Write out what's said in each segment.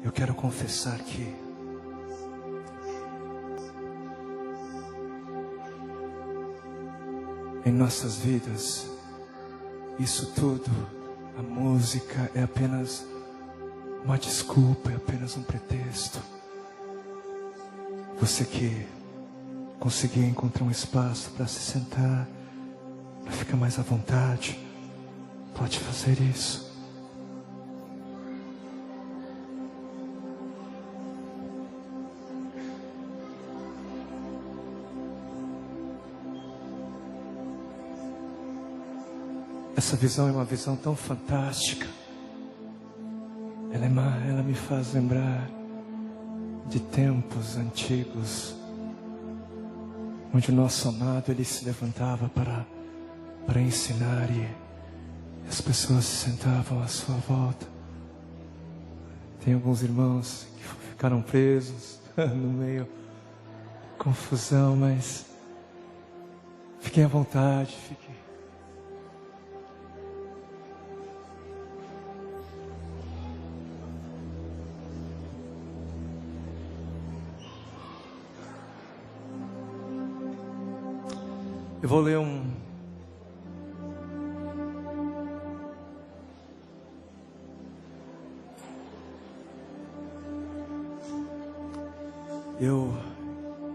Eu quero confessar que em nossas vidas, isso tudo, a música é apenas uma desculpa, é apenas um pretexto. Você que conseguir encontrar um espaço para se sentar, para ficar mais à vontade, pode fazer isso. Essa visão é uma visão tão fantástica. Ela me faz lembrar de tempos antigos, onde o nosso amado, ele se levantava para ensinar e as pessoas se sentavam à sua volta. Tem alguns irmãos que ficaram presos no meio da confusão, mas fiquem à vontade, fiquem. Eu vou ler Eu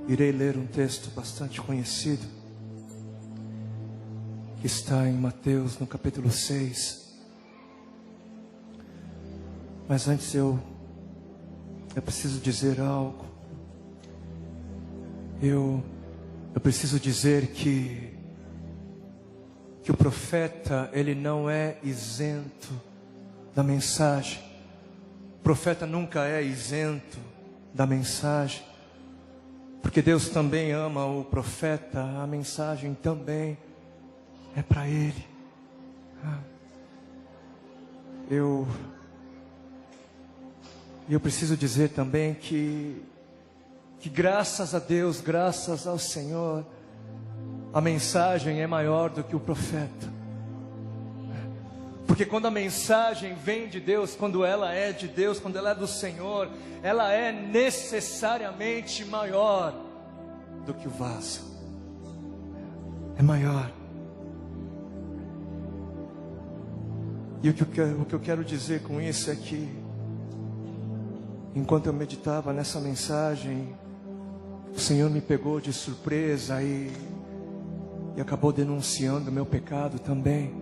irei ler um texto bastante conhecido, que está em Mateus, no capítulo 6. Mas antes eu preciso dizer algo. Eu preciso dizer que o profeta, ele não é isento da mensagem. O profeta nunca é isento da mensagem, porque Deus também ama o profeta, a mensagem também é para ele. Eu preciso dizer também que graças a Deus, graças ao Senhor, a mensagem é maior do que o profeta. Porque quando a mensagem vem de Deus, quando ela é de Deus, quando ela é do Senhor, ela é necessariamente maior do que o vaso. É maior. E o que eu quero dizer com isso é que, enquanto eu meditava nessa mensagem, o Senhor me pegou de surpresa e acabou denunciando o meu pecado também.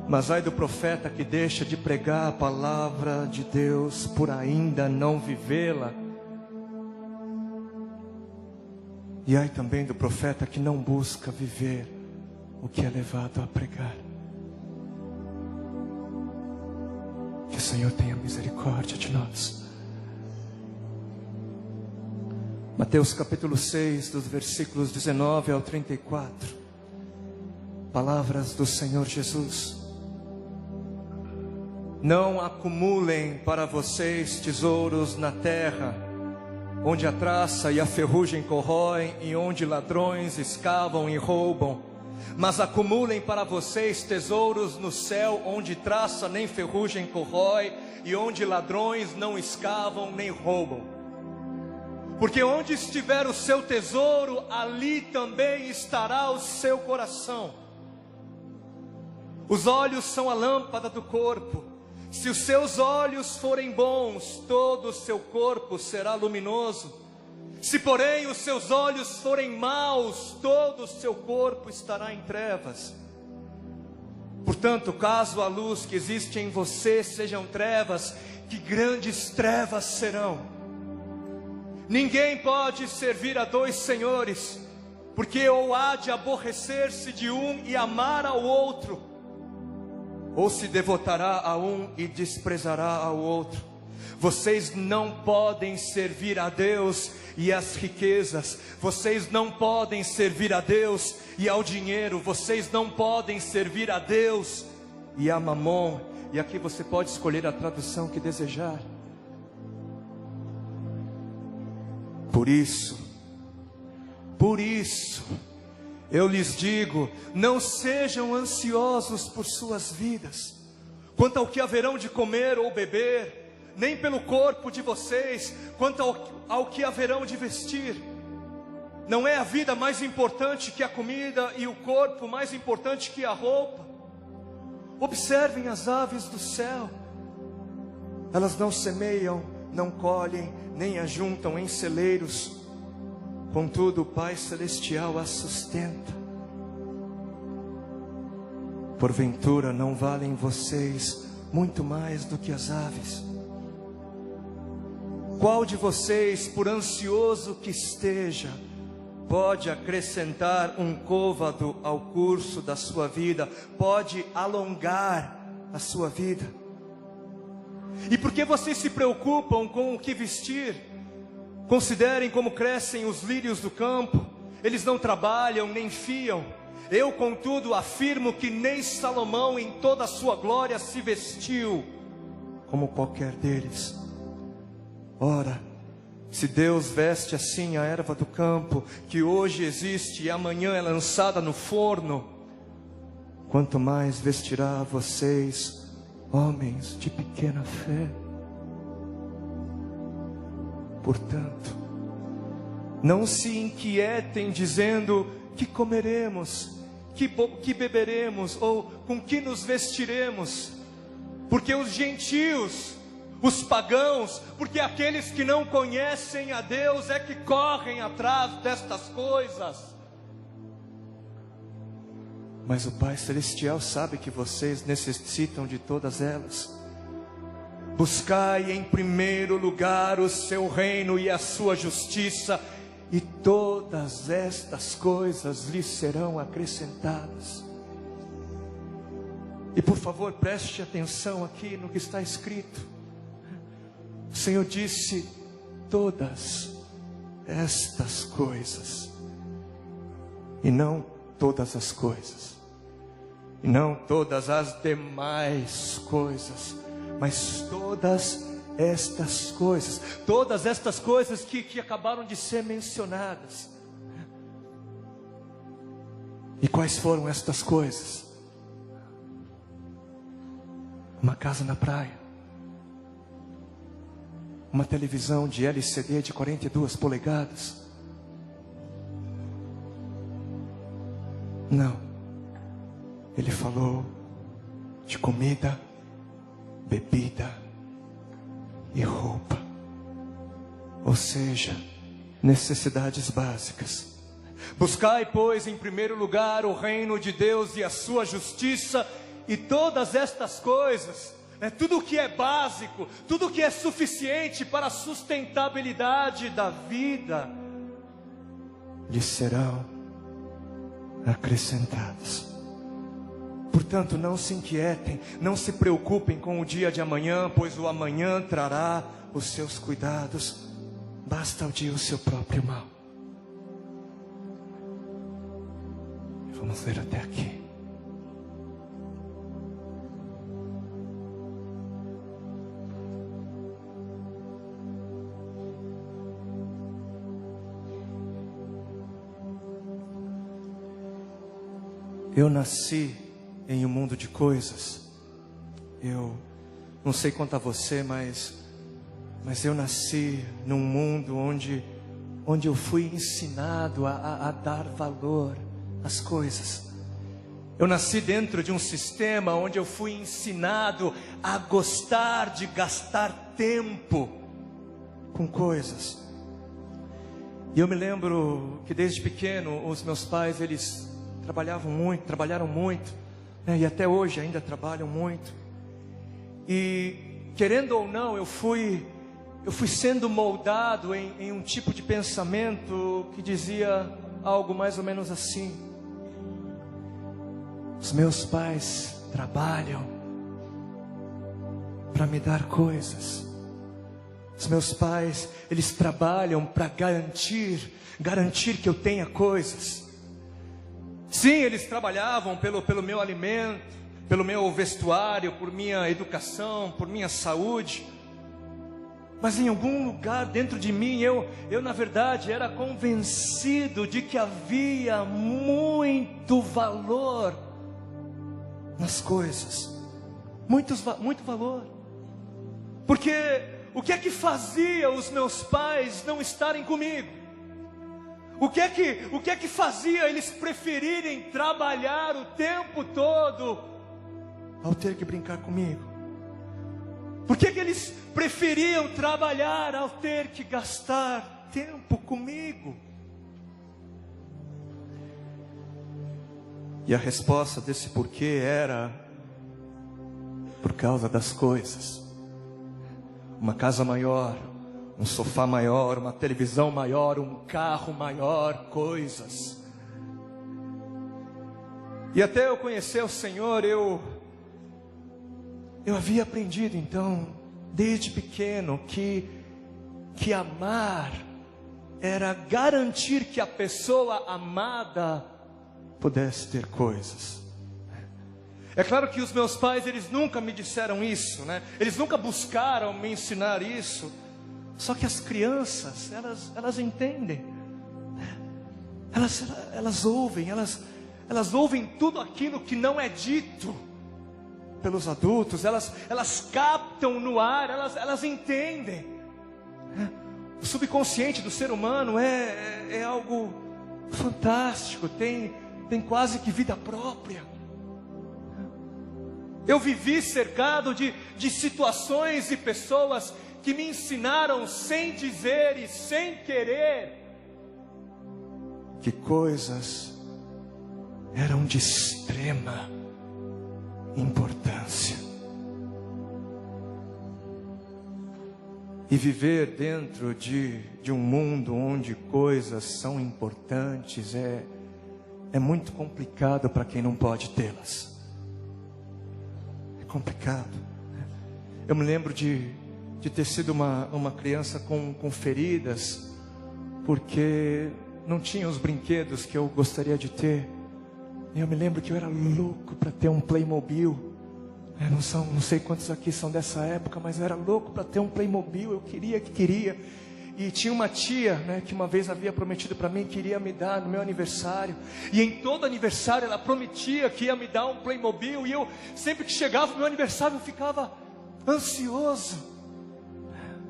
Mas ai do profeta que deixa de pregar a palavra de Deus por ainda não vivê-la. E ai também do profeta que não busca viver o que é levado a pregar. Que o Senhor tenha misericórdia de nós. Mateus capítulo 6, dos versículos 19 ao 34. Palavras do Senhor Jesus. Não acumulem para vocês tesouros na terra, onde a traça e a ferrugem corroem, e onde ladrões escavam e roubam. Mas acumulem para vocês tesouros no céu, onde traça nem ferrugem corrói, e onde ladrões não escavam nem roubam. Porque onde estiver o seu tesouro, ali também estará o seu coração. Os olhos são a lâmpada do corpo. Se os seus olhos forem bons, todo o seu corpo será luminoso. Se porém os seus olhos forem maus, todo o seu corpo estará em trevas. Portanto, caso a luz que existe em você sejam trevas, que grandes trevas serão. Ninguém pode servir a dois senhores, porque ou há de aborrecer-se de um e amar ao outro, ou se devotará a um e desprezará ao outro. Vocês não podem servir a Deus e às riquezas. Vocês não podem servir a Deus e ao dinheiro. Vocês não podem servir a Deus e a Mamon. E aqui você pode escolher a tradução que desejar. Por isso, eu lhes digo, não sejam ansiosos por suas vidas, quanto ao que haverão de comer ou beber, nem pelo corpo de vocês, quanto ao que haverão de vestir. Não é a vida mais importante que a comida e o corpo mais importante que a roupa? Observem as aves do céu. Elas não semeiam, não colhem, nem ajuntam em celeiros. Contudo, o Pai Celestial as sustenta. Porventura não valem vocês muito mais do que as aves? Qual de vocês, por ansioso que esteja, pode acrescentar um côvado ao curso da sua vida? Pode alongar a sua vida? E por que vocês se preocupam com o que vestir? Considerem como crescem os lírios do campo. Eles não trabalham nem fiam. Eu, contudo, afirmo que nem Salomão em toda a sua glória se vestiu como qualquer deles. Ora, se Deus veste assim a erva do campo, que hoje existe e amanhã é lançada no forno, quanto mais vestirá vocês, homens de pequena fé. Portanto, não se inquietem dizendo: que comeremos, que beberemos, ou com que nos vestiremos? Porque os gentios, os pagãos, porque aqueles que não conhecem a Deus é que correm atrás destas coisas. Mas o Pai Celestial sabe que vocês necessitam de todas elas. Buscai em primeiro lugar o seu reino e a sua justiça, e todas estas coisas lhes serão acrescentadas. E por favor, preste atenção aqui no que está escrito. O Senhor disse: todas estas coisas, e não todas as coisas, e não todas as demais coisas, mas todas estas coisas. Todas estas coisas que acabaram de ser mencionadas. E quais foram estas coisas? Uma casa na praia, uma televisão de LCD de 42 polegadas. Não, ele falou de comida, bebida e roupa, ou seja, necessidades básicas. Buscai, pois, em primeiro lugar o reino de Deus e a sua justiça, e todas estas coisas, tudo que é básico, tudo que é suficiente para a sustentabilidade da vida, lhes serão acrescentadas. Portanto, não se inquietem, não se preocupem com o dia de amanhã, pois o amanhã trará os seus cuidados. Basta o dia o seu próprio mal. Vamos ler até aqui. Eu nasci em um mundo de coisas. Eu não sei quanto a você, mas eu nasci num mundo onde eu fui ensinado a dar valor às coisas. Eu nasci dentro de um sistema onde eu fui ensinado a gostar de gastar tempo com coisas. E eu me lembro que desde pequeno os meus pais, eles trabalharam muito, e até hoje ainda trabalham muito. E querendo ou não, eu fui sendo moldado em um tipo de pensamento que dizia algo mais ou menos assim: os meus pais trabalham para me dar coisas. Os meus pais, eles trabalham para garantir que eu tenha coisas. Sim, eles trabalhavam pelo meu alimento, pelo meu vestuário, por minha educação, por minha saúde. Mas em algum lugar dentro de mim, eu na verdade era convencido de que havia muito valor nas coisas. muito valor. Porque o que é que fazia os meus pais não estarem comigo? O que é que fazia eles preferirem trabalhar o tempo todo ao ter que brincar comigo? Por que eles preferiam trabalhar ao ter que gastar tempo comigo? E a resposta desse porquê era por causa das coisas. Uma casa maior, um sofá maior, uma televisão maior, um carro maior, coisas. E até eu conhecer o Senhor, eu havia aprendido então, desde pequeno, que amar era garantir que a pessoa amada pudesse ter coisas. É claro que os meus pais, eles nunca me disseram isso, né? Eles nunca buscaram me ensinar isso. Só que as crianças, elas entendem. Elas ouvem tudo aquilo que não é dito pelos adultos. Elas captam no ar, elas entendem. O subconsciente do ser humano é algo fantástico, tem quase que vida própria. Eu vivi cercado de situações e pessoas que me ensinaram sem dizer e sem querer que coisas eram de extrema importância. E viver dentro de um mundo onde coisas são importantes é muito complicado para quem não pode tê-las. É complicado. Eu me lembro de ter sido uma criança com feridas, porque não tinha os brinquedos que eu gostaria de ter. E eu me lembro que eu era louco para ter um Playmobil. Não sei quantos aqui são dessa época, mas eu era louco para ter um Playmobil. Eu queria. E tinha uma tia, né, que uma vez havia prometido para mim que iria me dar no meu aniversário. E em todo aniversário ela prometia que ia me dar um Playmobil. E eu, sempre que chegava o meu aniversário, eu ficava ansioso.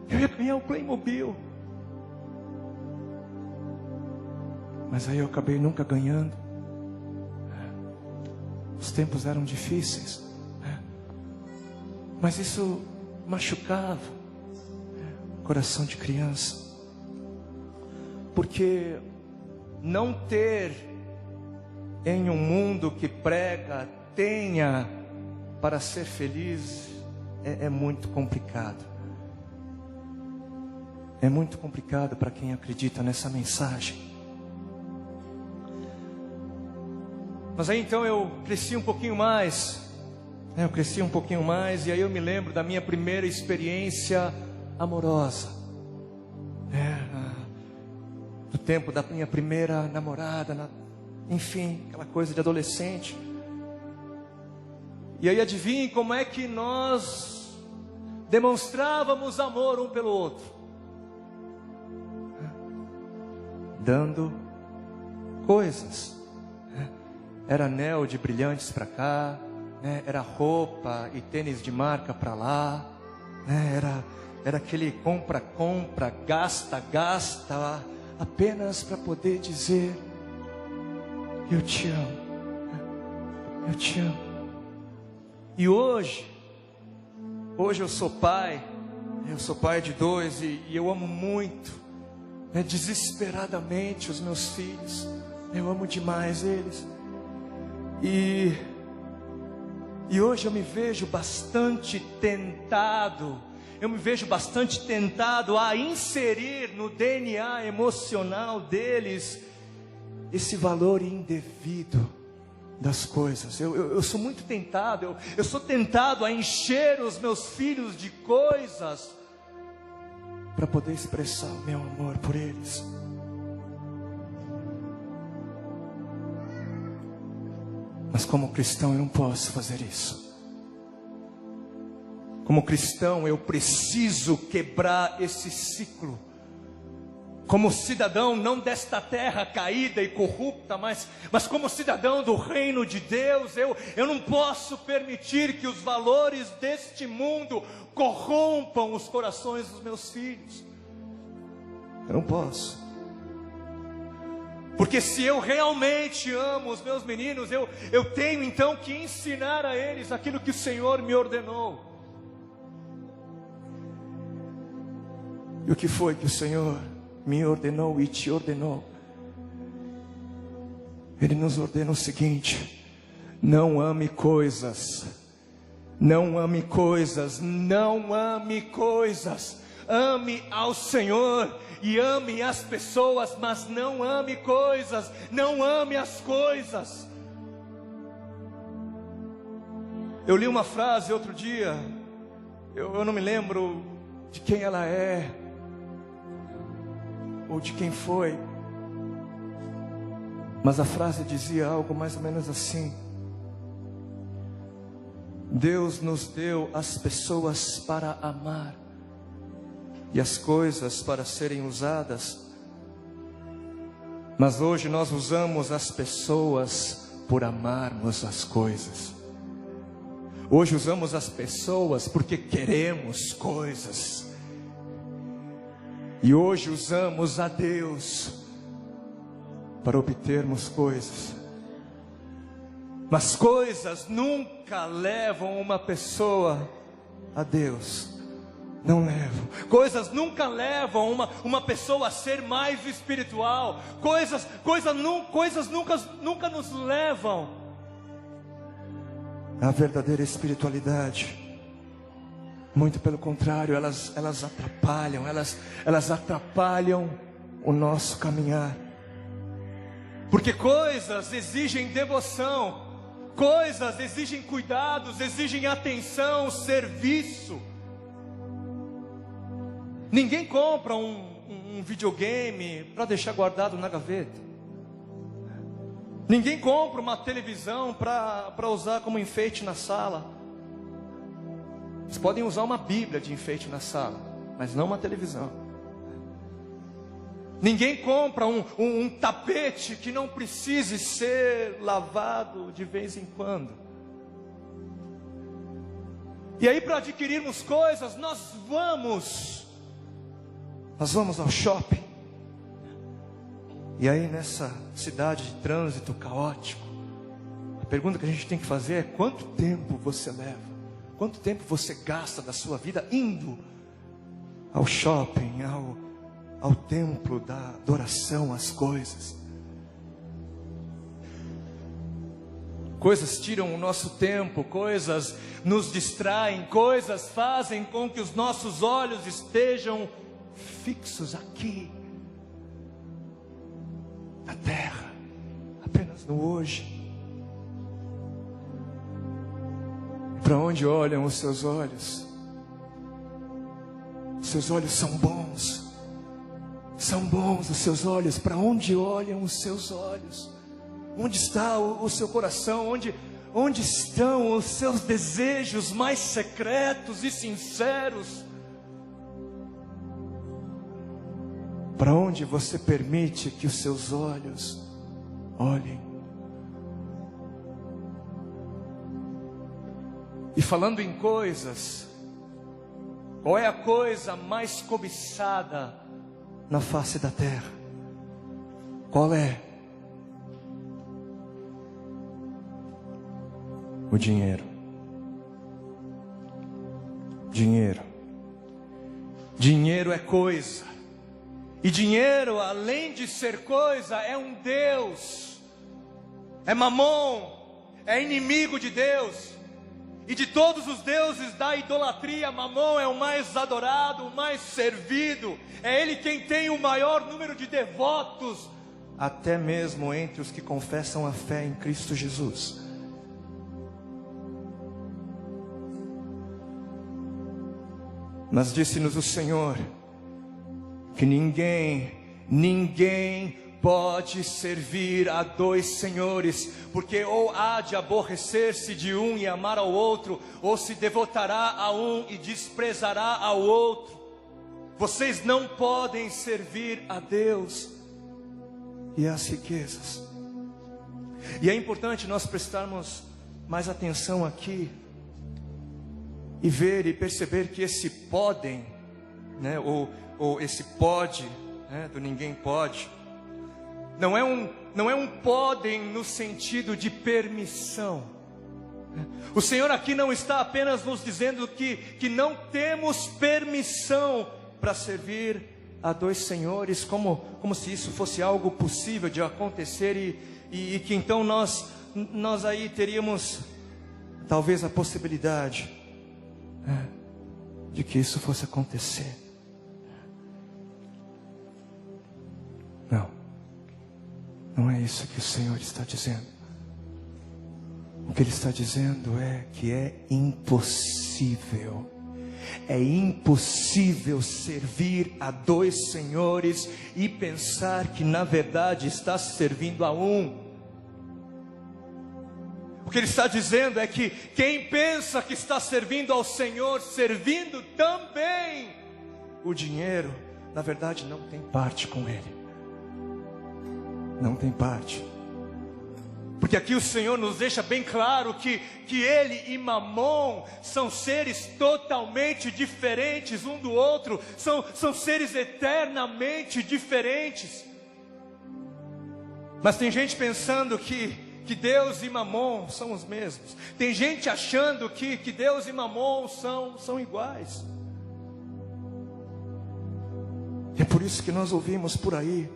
Eu ia ganhar um Playmobil. Mas aí eu acabei nunca ganhando. Os tempos eram difíceis. Mas isso machucava o coração de criança. Porque não ter em um mundo que prega, tenha para ser feliz, é muito complicado. É muito complicado para quem acredita nessa mensagem. Mas aí então eu cresci um pouquinho mais. E aí eu me lembro da minha primeira experiência amorosa. Do tempo da minha primeira namorada, enfim, aquela coisa de adolescente. E aí adivinhem como é que nós demonstrávamos amor um pelo outro? Dando coisas. Era anel de brilhantes para cá, né? Era roupa e tênis de marca para lá, né? Era aquele compra, gasta, apenas para poder dizer: eu te amo, eu te amo. E hoje eu sou pai de 2 e eu amo muito, né, desesperadamente os meus filhos. Eu amo demais eles. E hoje eu me vejo bastante tentado. A inserir no DNA emocional deles esse valor indevido das coisas. Eu sou muito tentado. Eu sou tentado a encher os meus filhos de coisas para poder expressar o meu amor por eles. Mas como cristão eu não posso fazer isso. Como cristão eu preciso quebrar esse ciclo como cidadão não desta terra caída e corrupta, mas como cidadão do reino de Deus, eu não posso permitir que os valores deste mundo corrompam os corações dos meus filhos. Eu não posso. Porque se eu realmente amo os meus meninos, eu tenho então que ensinar a eles aquilo que o Senhor me ordenou. E o que foi que o Senhor me ordenou e te ordenou? Ele nos ordena o seguinte: não ame coisas, não ame coisas, não ame coisas. Ame ao Senhor e ame as pessoas, mas não ame coisas, não ame as coisas. Eu li uma frase outro dia, eu não me lembro de quem ela é, ou de quem foi, mas a frase dizia algo mais ou menos assim: Deus nos deu as pessoas para amar e as coisas para serem usadas, mas hoje nós usamos as pessoas por amarmos as coisas. Hoje usamos as pessoas porque queremos coisas. E hoje usamos a Deus para obtermos coisas. Mas coisas nunca levam uma pessoa a Deus. Não levam. Coisas nunca levam uma pessoa a ser mais espiritual. Coisas nunca nos levam à verdadeira espiritualidade. Muito pelo contrário, elas atrapalham o nosso caminhar. Porque coisas exigem devoção, coisas exigem cuidados, exigem atenção, serviço. Ninguém compra um videogame para deixar guardado na gaveta. Ninguém compra uma televisão para usar como enfeite na sala. Vocês podem usar uma Bíblia de enfeite na sala, mas não uma televisão. Ninguém compra um tapete que não precise ser lavado de vez em quando. E aí, para adquirirmos coisas, nós vamos ao shopping. E aí, nessa cidade de trânsito caótico, a pergunta que a gente tem que fazer é: quanto tempo você leva? Quanto tempo você gasta da sua vida indo ao shopping, ao templo da adoração às coisas? Coisas tiram o nosso tempo, coisas nos distraem, coisas fazem com que os nossos olhos estejam fixos aqui, na terra, apenas no hoje. Para onde olham os seus olhos? Seus olhos são bons. São bons os seus olhos. Para onde olham os seus olhos? Onde está o seu coração? Onde estão os seus desejos mais secretos e sinceros? Para onde você permite que os seus olhos olhem? E falando em coisas, qual é a coisa mais cobiçada na face da terra? Qual é? O dinheiro. Dinheiro. Dinheiro é coisa. E dinheiro, além de ser coisa, é um Deus. É Mamon. É inimigo de Deus. E de todos os deuses da idolatria, Mamon é o mais adorado, o mais servido. É ele quem tem o maior número de devotos, até mesmo entre os que confessam a fé em Cristo Jesus. Mas disse-nos o Senhor que ninguém pode servir a dois senhores, porque ou há de aborrecer-se de um e amar ao outro, ou se devotará a um e desprezará ao outro. Vocês não podem servir a Deus e às riquezas. E é importante nós prestarmos mais atenção aqui e ver e perceber que esse podem, né, ou esse pode, né, do ninguém pode, não é um podem no sentido de permissão. O Senhor aqui não está apenas nos dizendo que não temos permissão para servir a dois senhores, como se isso fosse algo possível de acontecer e que então nós aí teríamos talvez a possibilidade, né, de que isso fosse acontecer. Não é isso que o Senhor está dizendo. O que Ele está dizendo é que é impossível. É impossível servir a dois senhores e pensar que na verdade está servindo a um. O que Ele está dizendo é que quem pensa que está servindo ao Senhor, servindo também o dinheiro, na verdade não tem parte com Ele. Não tem parte. Porque aqui o Senhor nos deixa bem claro que Ele e Mamon são seres totalmente diferentes um do outro. São seres eternamente diferentes. Mas tem gente pensando que Deus e Mamon são os mesmos. Tem gente achando que Deus e Mamon são iguais. E é por isso que nós ouvimos por aí: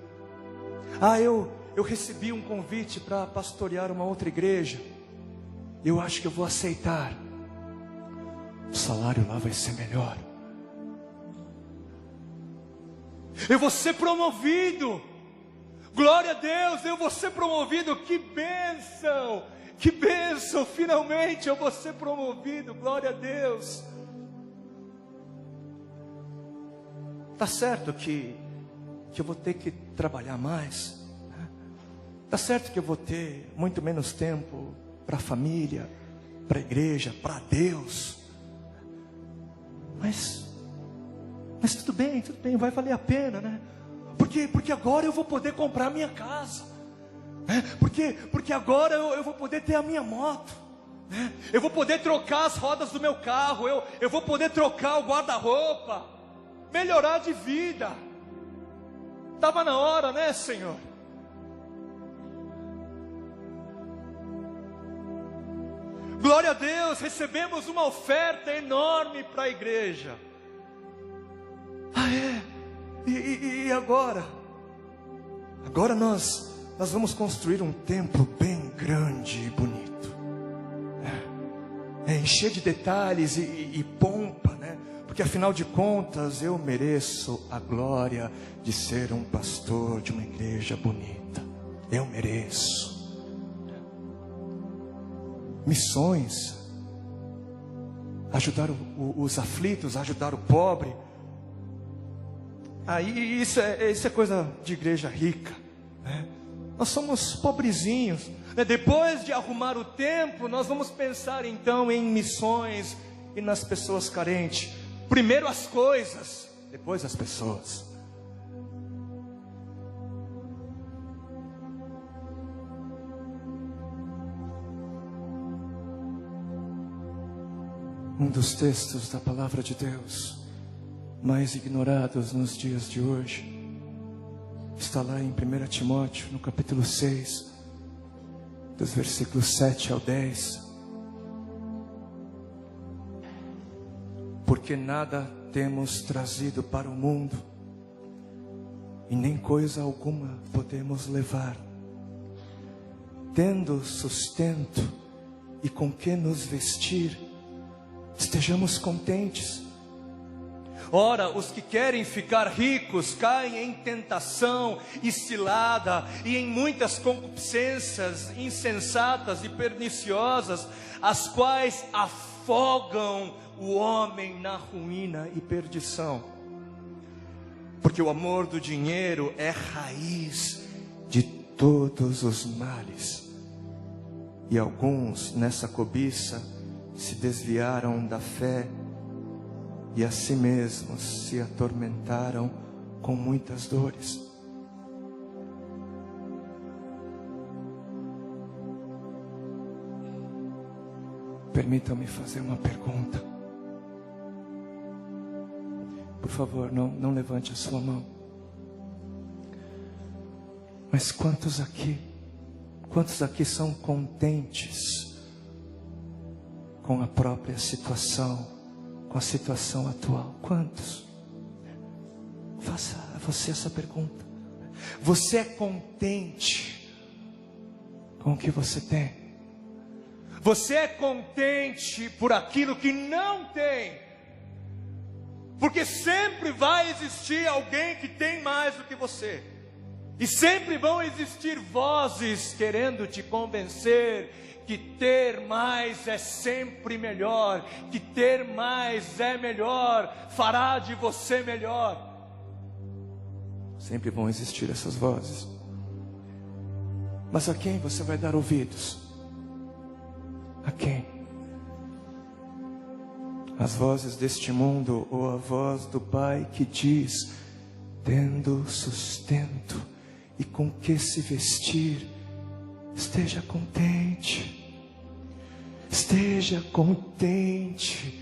eu recebi um convite para pastorear uma outra igreja. Eu acho que eu vou aceitar. O salário lá vai ser melhor. Eu vou ser promovido. Glória a Deus, eu vou ser promovido. Que bênção! Que bênção! Finalmente eu vou ser promovido. Glória a Deus. Tá certo que eu vou ter que trabalhar mais. Está certo que eu vou ter muito menos tempo para a família, para a igreja, para Deus. Mas tudo bem, vai valer a pena, né? Porque agora eu vou poder comprar minha casa, né? Porque agora eu vou poder ter a minha moto, né? Eu vou poder trocar as rodas do meu carro, eu vou poder trocar o guarda-roupa, melhorar de vida. Estava na hora, né, Senhor? Glória a Deus, recebemos uma oferta enorme para a igreja. E agora? Agora nós vamos construir um templo bem grande e bonito. Encher de detalhes e pompa, né? Porque afinal de contas eu mereço a glória de ser um pastor de uma igreja bonita. Eu mereço. Missões, ajudar os aflitos, ajudar o pobre. Isso é coisa de igreja rica, né? Nós somos pobrezinhos, né? Depois de arrumar o templo, nós vamos pensar então em missões e nas pessoas carentes. Primeiro as coisas, depois as pessoas. Um dos textos da palavra de Deus mais ignorados nos dias de hoje está lá em 1 Timóteo, no capítulo 6, dos versículos 7 ao 10. Porque nada temos trazido para o mundo, e nem coisa alguma podemos levar. Tendo sustento e com que nos vestir, estejamos contentes. Ora, os que querem ficar ricos caem em tentação e cilada e em muitas concupiscências insensatas e perniciosas, as quais afogam o homem na ruína e perdição. Porque o amor do dinheiro é raiz de todos os males. E alguns nessa cobiça se desviaram da fé e a si mesmos se atormentaram com muitas dores. Permitam-me fazer uma pergunta. Por favor, não levante a sua mão. Mas quantos aqui são contentes com a própria situação, com a situação atual? Quantos? Faça a você essa pergunta. Você é contente com o que você tem? Você é contente por aquilo que não tem? Porque sempre vai existir alguém que tem mais do que você. E sempre vão existir vozes querendo te convencer que ter mais é sempre melhor, que ter mais é melhor, fará de você melhor. Sempre vão existir essas vozes. Mas a quem você vai dar ouvidos? A quem? As vozes deste mundo ou a voz do Pai que diz: tendo sustento e com que se vestir, esteja contente, esteja contente,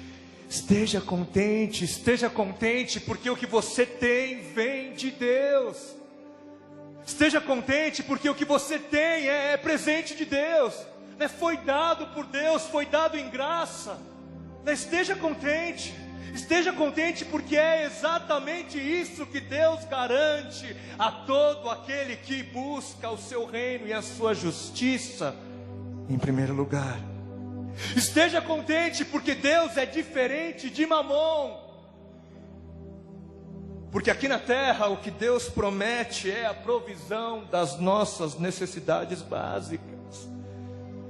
esteja contente, esteja contente, porque o que você tem vem de Deus. Esteja contente, porque o que você tem é presente de Deus, foi dado por Deus, foi dado em graça. Esteja contente porque é exatamente isso que Deus garante a todo aquele que busca o seu reino e a sua justiça em primeiro lugar. Esteja contente porque Deus é diferente de Mamom. Porque aqui na terra o que Deus promete é a provisão das nossas necessidades básicas.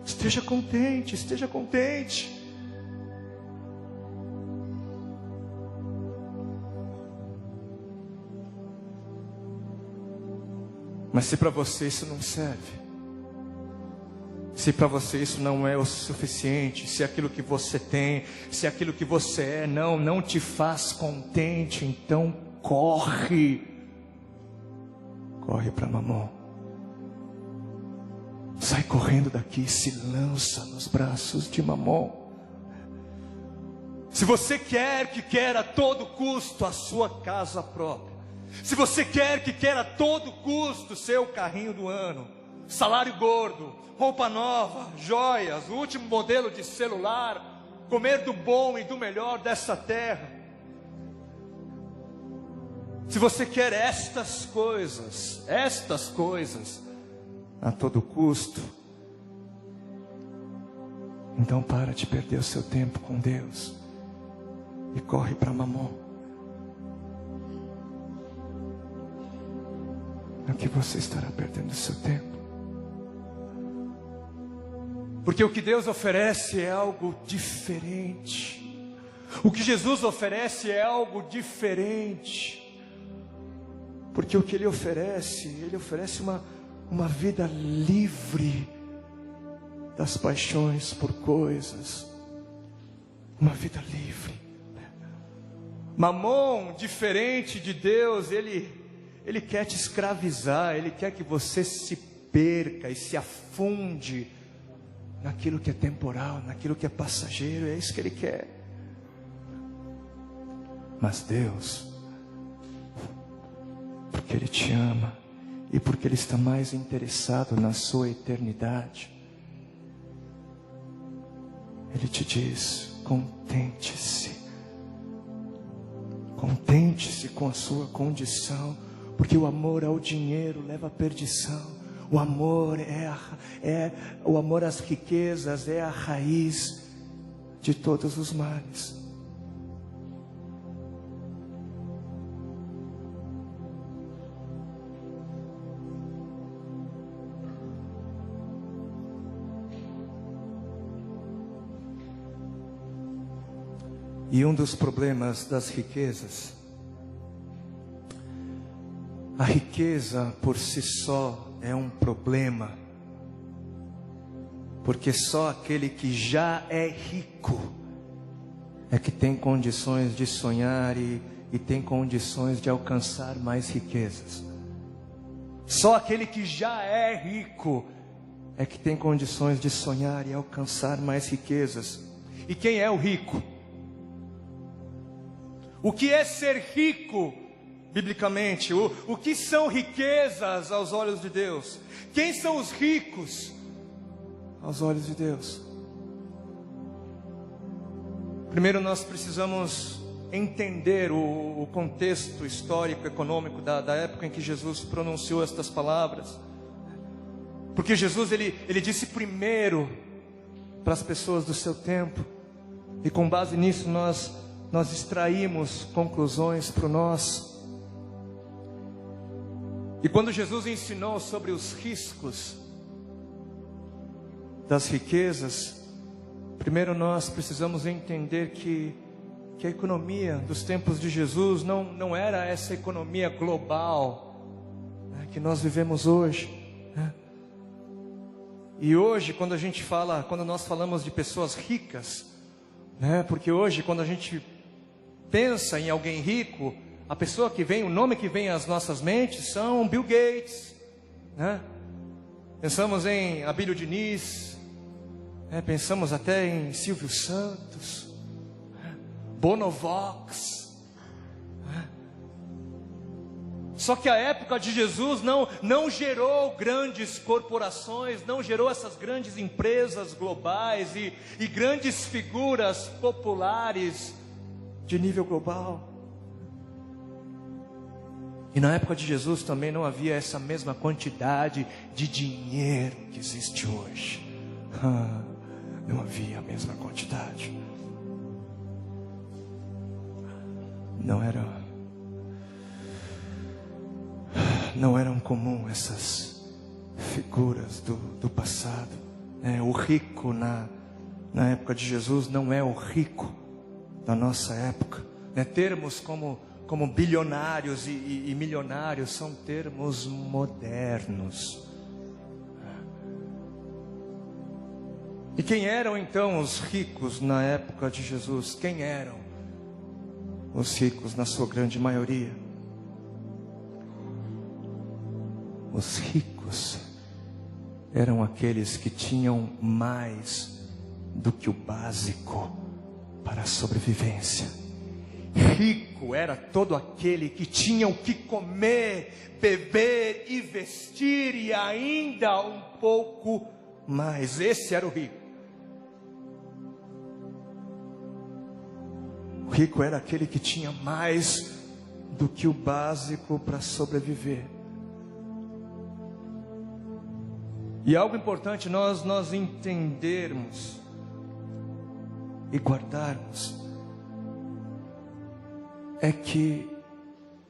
Esteja contente, esteja contente. Mas se para você isso não serve, se para você isso não é o suficiente, se aquilo que você tem, se aquilo que você é não te faz contente, então corre para Mamom. Sai correndo daqui e se lança nos braços de Mamom. Se você quer a todo custo a sua casa própria, se você quer a todo custo seu carrinho do ano, salário gordo, roupa nova, joias, o último modelo de celular, comer do bom e do melhor dessa terra, se você quer estas coisas a todo custo, então para de perder o seu tempo com Deus e corre para Mamom. Aqui você estará perdendo o seu tempo. Porque o que Deus oferece é algo diferente. O que Jesus oferece é algo diferente. Porque o que Ele oferece uma vida livre das paixões por coisas. Uma vida livre. Mamom, diferente de Deus, Ele quer te escravizar, Ele quer que você se perca e se afunde naquilo que é temporal, naquilo que é passageiro, é isso que Ele quer. Mas Deus, porque Ele te ama e porque Ele está mais interessado na sua eternidade, Ele te diz: contente-se. Contente-se com a sua condição, porque o amor ao dinheiro leva à perdição. O amor o amor às riquezas é a raiz de todos os males. E um dos problemas das riquezas, a riqueza por si só é um problema, porque só aquele que já é rico é que tem condições de sonhar e tem condições de alcançar mais riquezas. Só aquele que já é rico é que tem condições de sonhar e alcançar mais riquezas. E quem é o rico? O que é ser rico, biblicamente? O que são riquezas aos olhos de Deus? Quem são os ricos aos olhos de Deus? Primeiro nós precisamos entender o contexto histórico, econômico da época em que Jesus pronunciou estas palavras. Porque Jesus ele disse primeiro para as pessoas do seu tempo, e com base nisso nós extraímos conclusões para o nosso. E quando Jesus ensinou sobre os riscos das riquezas, primeiro nós precisamos entender que a economia dos tempos de Jesus não era essa economia global, né, que nós vivemos hoje, né? E hoje quando nós falamos de pessoas ricas, né, porque hoje quando a gente pensa em alguém rico, a pessoa que vem, o nome que vem às nossas mentes são Bill Gates, né? Pensamos em Abílio Diniz, pensamos até em Silvio Santos, Bonovox. Só que a época de Jesus não gerou grandes corporações, não gerou essas grandes empresas globais e grandes figuras populares de nível global. E na época de Jesus também não havia essa mesma quantidade de dinheiro que existe hoje. Não havia a mesma quantidade. Não eram comum essas figuras do passado. O rico na época de Jesus não é o rico da nossa época. Termos como bilionários e milionários são termos modernos. E quem eram então os ricos na época de Jesus? Quem eram os ricos na sua grande maioria? Os ricos eram aqueles que tinham mais do que o básico para a sobrevivência. Rico era todo aquele que tinha o que comer, beber e vestir e ainda um pouco mais. Esse era o rico. O rico era aquele que tinha mais do que o básico para sobreviver. E algo importante nós entendermos e guardarmos é que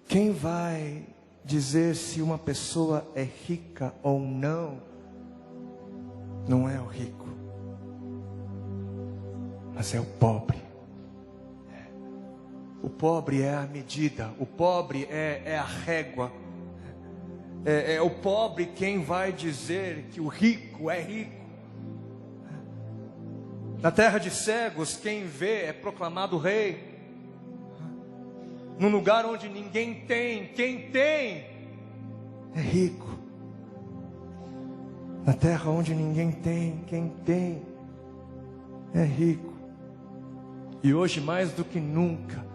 quem vai dizer se uma pessoa é rica ou não é o rico, mas é o pobre. O pobre é a medida, o pobre é a régua. É o pobre quem vai dizer que o rico é rico. Na terra de cegos, quem vê é proclamado rei. Num lugar onde ninguém tem, quem tem é rico. Na terra onde ninguém tem, quem tem é rico. E hoje mais do que nunca,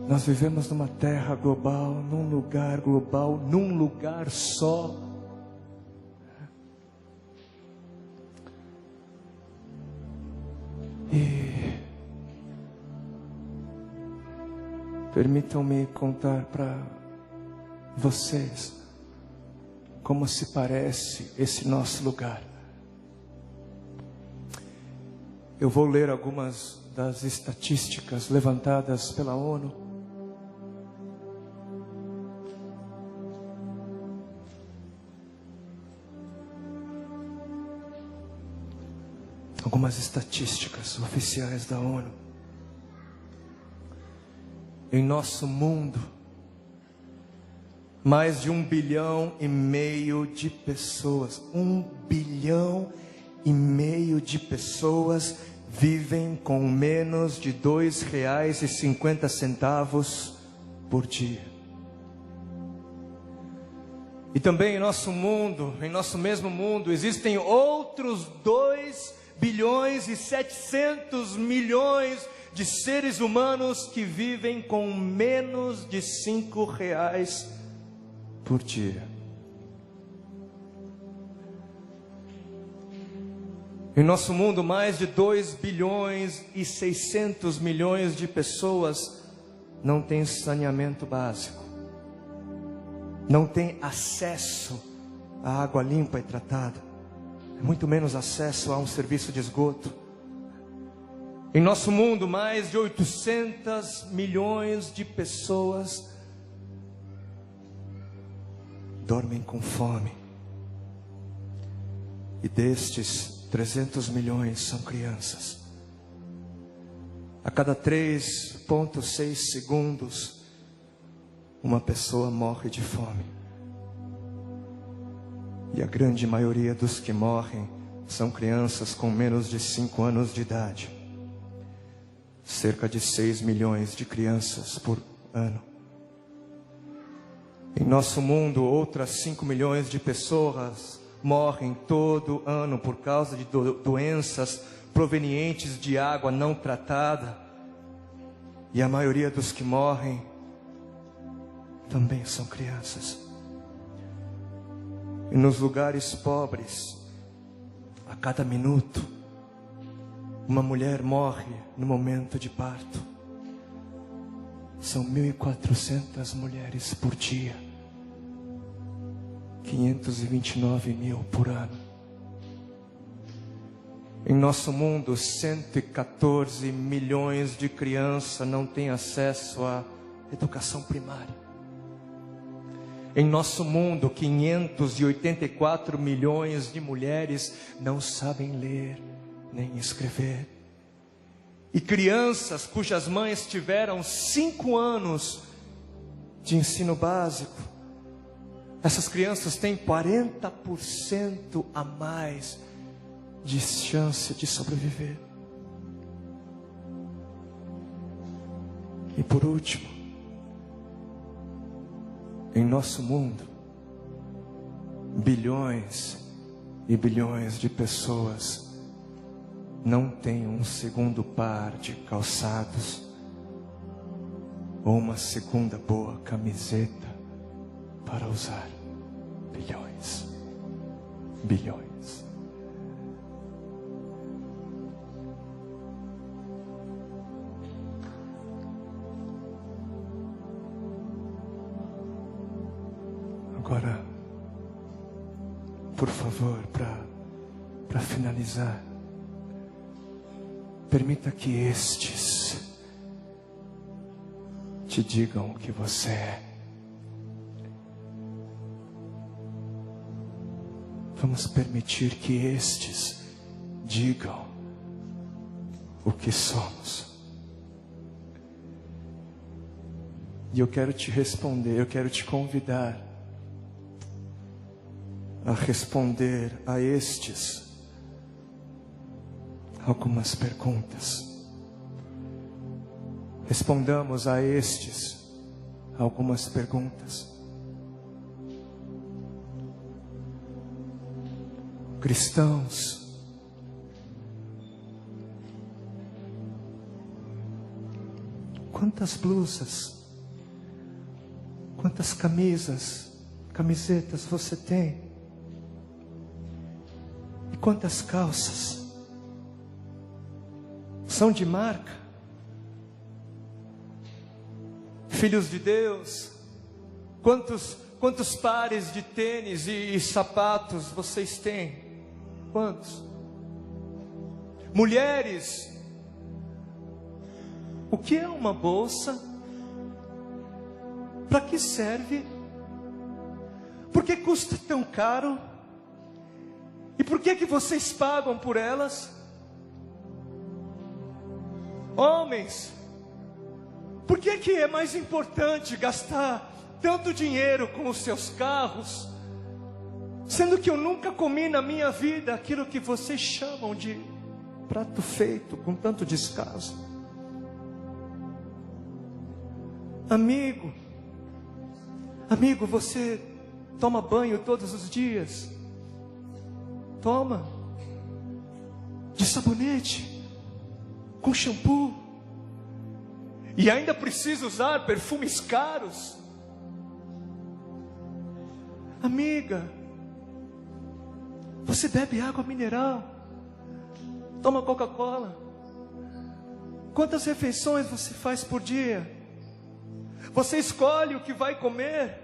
nós vivemos numa terra global, num lugar global, num lugar só. E permitam-me contar para vocês como se parece esse nosso lugar. Eu vou ler algumas das estatísticas levantadas pela ONU. Algumas estatísticas oficiais da ONU. Em nosso mundo, mais de 1,5 bilhão de pessoas, 1,5 bilhão de pessoas vivem com menos de R$2,50 por dia. E também em nosso mundo, em nosso mesmo mundo, existem outros 2,7 bilhões de seres humanos que vivem com menos de R$5 por dia. Em nosso mundo, mais de 2,6 bilhões de pessoas não têm saneamento básico, não têm acesso à água limpa e tratada, muito menos acesso a um serviço de esgoto. Em nosso mundo, mais de 800 milhões de pessoas dormem com fome. E destes, 300 milhões são crianças. A cada 3,6 segundos, uma pessoa morre de fome. E a grande maioria dos que morrem são crianças com menos de 5 anos de idade. Cerca de 6 milhões de crianças por ano. Em nosso mundo, outras 5 milhões de pessoas morrem todo ano por causa de doenças provenientes de água não tratada. E a maioria dos que morrem também são crianças. E nos lugares pobres, a cada minuto, uma mulher morre no momento de parto. São 1.400 mulheres por dia. 529 mil por ano. Em nosso mundo, 114 milhões de crianças não têm acesso à educação primária. Em nosso mundo, 584 milhões de mulheres não sabem ler nem escrever. E crianças cujas mães tiveram 5 anos de ensino básico, essas crianças têm 40% a mais de chance de sobreviver. E por último, em nosso mundo, bilhões e bilhões de pessoas não têm um segundo par de calçados ou uma segunda boa camiseta para usar. Bilhões. Bilhões. Agora, por favor, para finalizar, permita que estes te digam o que você é. Vamos permitir que estes digam o que somos. E eu quero te responder, eu quero te convidar a responder a estes algumas perguntas. Respondamos a estes algumas perguntas. Cristãos, quantas blusas, quantas camisetas você tem? E quantas calças são de marca? Filhos de Deus, quantos pares de tênis e sapatos vocês têm? Quantos? Mulheres, o que é uma bolsa? Para que serve? Por que custa tão caro? E por que vocês pagam por elas? Homens, por que é mais importante gastar tanto dinheiro com os seus carros, sendo que eu nunca comi na minha vida aquilo que vocês chamam de prato feito com tanto descaso. Amigo, você toma banho todos os dias? Toma. De sabonete, com shampoo. E ainda precisa usar perfumes caros. Amiga, você bebe água mineral? Toma Coca-Cola? Quantas refeições você faz por dia? Você escolhe o que vai comer?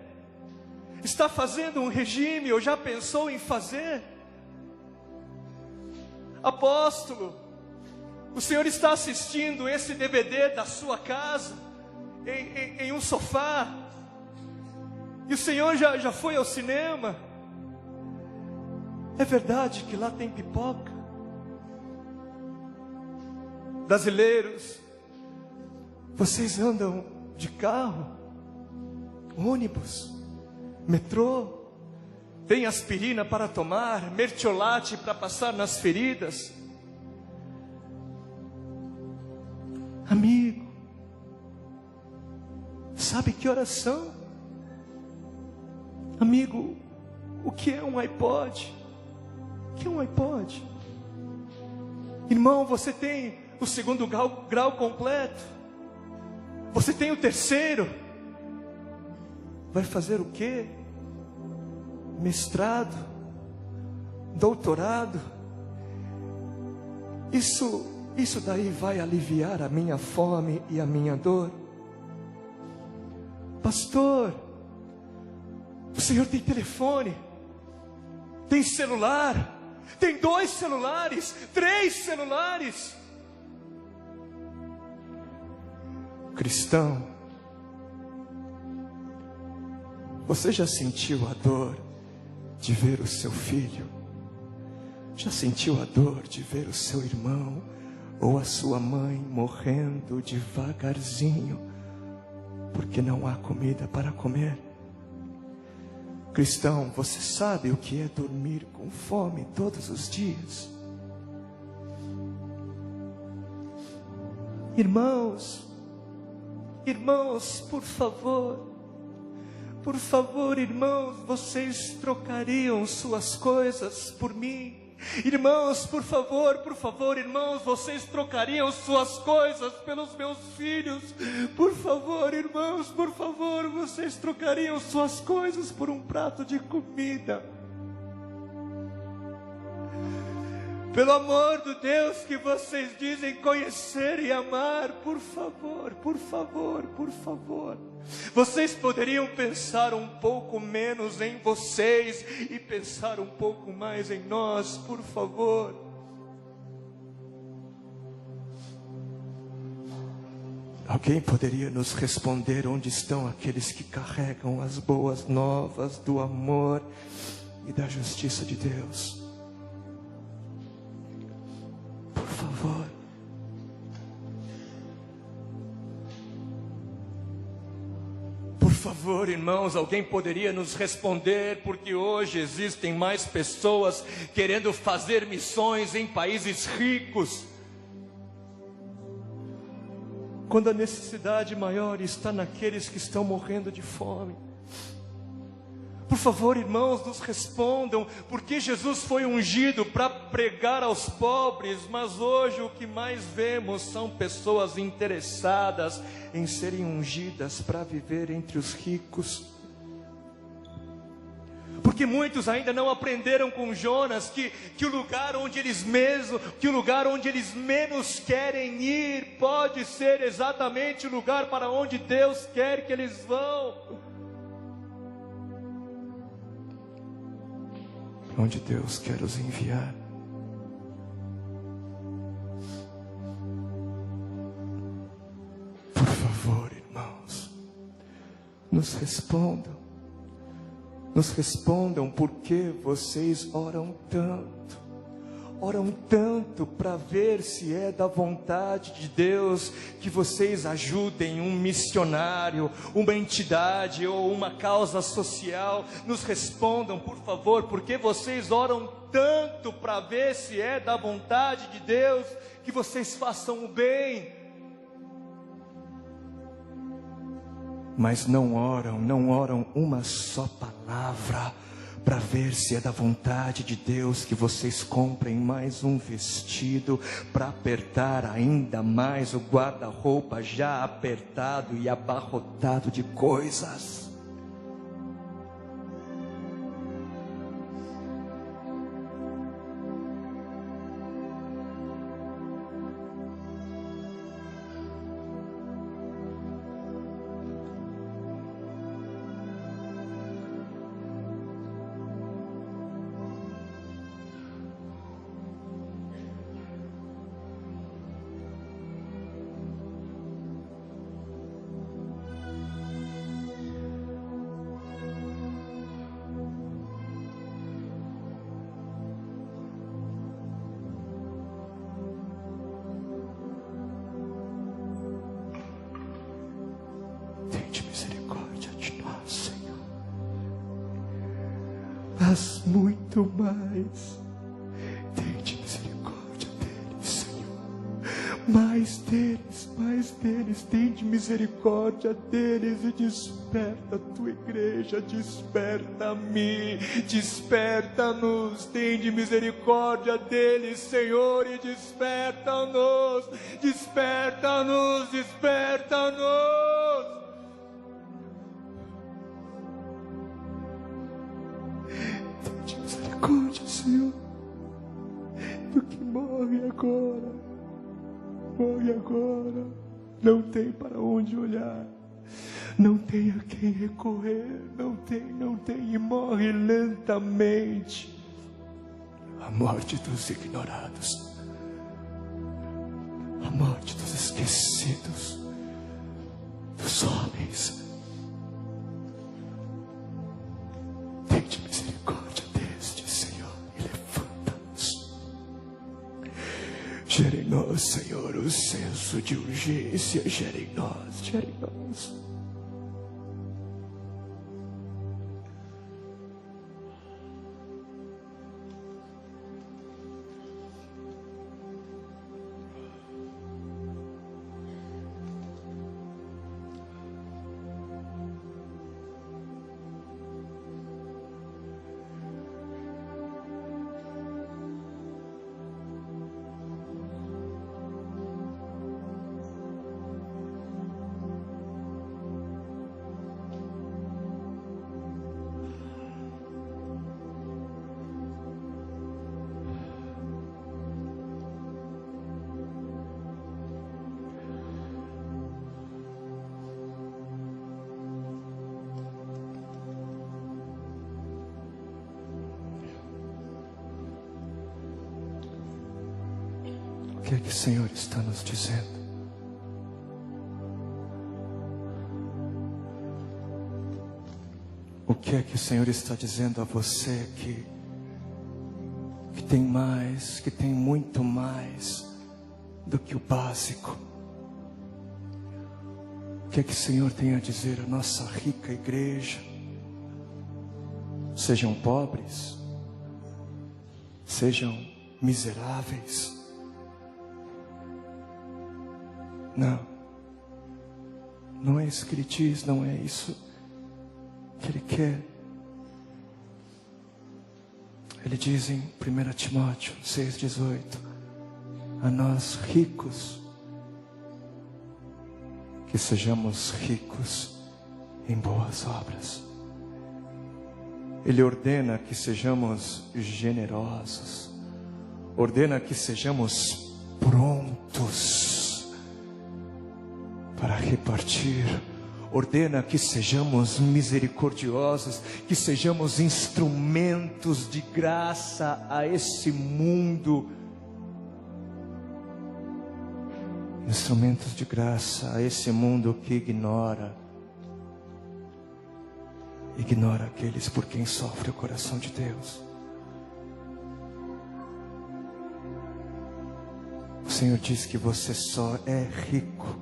Está fazendo um regime ou já pensou em fazer? Apóstolo, o senhor está assistindo esse DVD da sua casa, em um sofá, e o senhor já foi ao cinema? É verdade que lá tem pipoca? Brasileiros, vocês andam de carro, ônibus, metrô, tem aspirina para tomar, mertiolate para passar nas feridas. Amigo, sabe que oração? Amigo, o que é um iPod? O que é um iPod? Irmão, você tem o segundo grau completo? Você tem o terceiro? Vai fazer o quê? Mestrado? Doutorado? Isso daí vai aliviar a minha fome e a minha dor? Pastor, o senhor tem telefone? Tem celular? Tem 2 celulares? 3 celulares? Cristão, você já sentiu a dor de ver o seu filho? Já sentiu a dor de ver o seu irmão ou a sua mãe morrendo devagarzinho porque não há comida para comer? Cristão, você sabe o que é dormir com fome todos os dias? Irmãos, por favor, irmãos, vocês trocariam suas coisas por mim? Irmãos, por favor, irmãos, vocês trocariam suas coisas pelos meus filhos? Por favor, irmãos, vocês trocariam suas coisas por um prato de comida? Pelo amor do Deus que vocês dizem conhecer e amar, por favor. Vocês poderiam pensar um pouco menos em vocês e pensar um pouco mais em nós, por favor. Alguém poderia nos responder onde estão aqueles que carregam as boas novas do amor e da justiça de Deus? Por favor. Por favor, irmãos, alguém poderia nos responder, porque hoje existem mais pessoas querendo fazer missões em países ricos, quando a necessidade maior está naqueles que estão morrendo de fome. Por favor, irmãos, nos respondam, porque Jesus foi ungido para pregar aos pobres, mas hoje o que mais vemos são pessoas interessadas em serem ungidas para viver entre os ricos. Porque muitos ainda não aprenderam com Jonas que o lugar onde eles menos querem ir pode ser exatamente o lugar para onde Deus quer que eles vão. Onde Deus quer os enviar. Por favor, irmãos, nos respondam por que vocês oram tanto. oram tanto para ver se é da vontade de Deus que vocês ajudem um missionário, uma entidade ou uma causa social. Nos respondam, por favor, porque vocês oram tanto para ver se é da vontade de Deus que vocês façam o bem. Mas não oram uma só palavra para ver se é da vontade de Deus que vocês comprem mais um vestido para apertar ainda mais o guarda-roupa já apertado e abarrotado de coisas. Mas muito mais, tende misericórdia deles, Senhor. Mais deles, tende misericórdia deles e desperta a tua igreja, desperta-me, desperta-nos, tende misericórdia deles, Senhor, e desperta-nos, desperta-nos, desperta-nos. Misericórdia, Senhor, do que morre agora, não tem para onde olhar, não tem a quem recorrer, não tem, e morre lentamente, a morte dos ignorados, a morte dos esquecidos, dos homens. Tende misericórdia destes, Senhor, e levanta-nos. Gera em nós, Senhor, o senso de urgência, gera em nós, gera em nós. O que é que o Senhor está nos dizendo? O que é que o Senhor está dizendo a você que tem mais, que tem muito mais do que o básico? O que é que o Senhor tem a dizer à nossa rica igreja? Sejam pobres, sejam miseráveis. Não é isso que Ele diz, não é isso que Ele quer. Ele diz em 1 Timóteo 6,18: a nós ricos, que sejamos ricos em boas obras. Ele ordena que sejamos generosos, ordena que sejamos prontos para repartir, ordena que sejamos misericordiosos, que sejamos instrumentos de graça a esse mundo, instrumentos de graça a esse mundo que ignora aqueles por quem sofre o coração de Deus. Senhor diz que você só é rico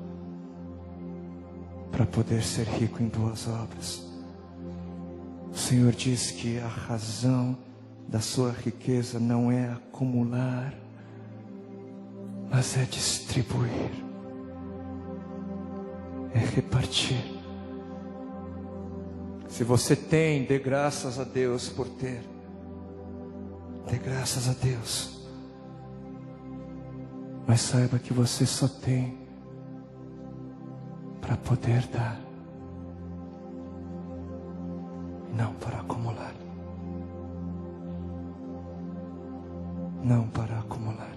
para poder ser rico em boas obras. O Senhor diz que a razão da sua riqueza não é acumular, mas é distribuir, é repartir. Se você tem, dê graças a Deus por ter. Dê graças a Deus. Mas saiba que você só tem para poder dar, não para acumular. Não para acumular.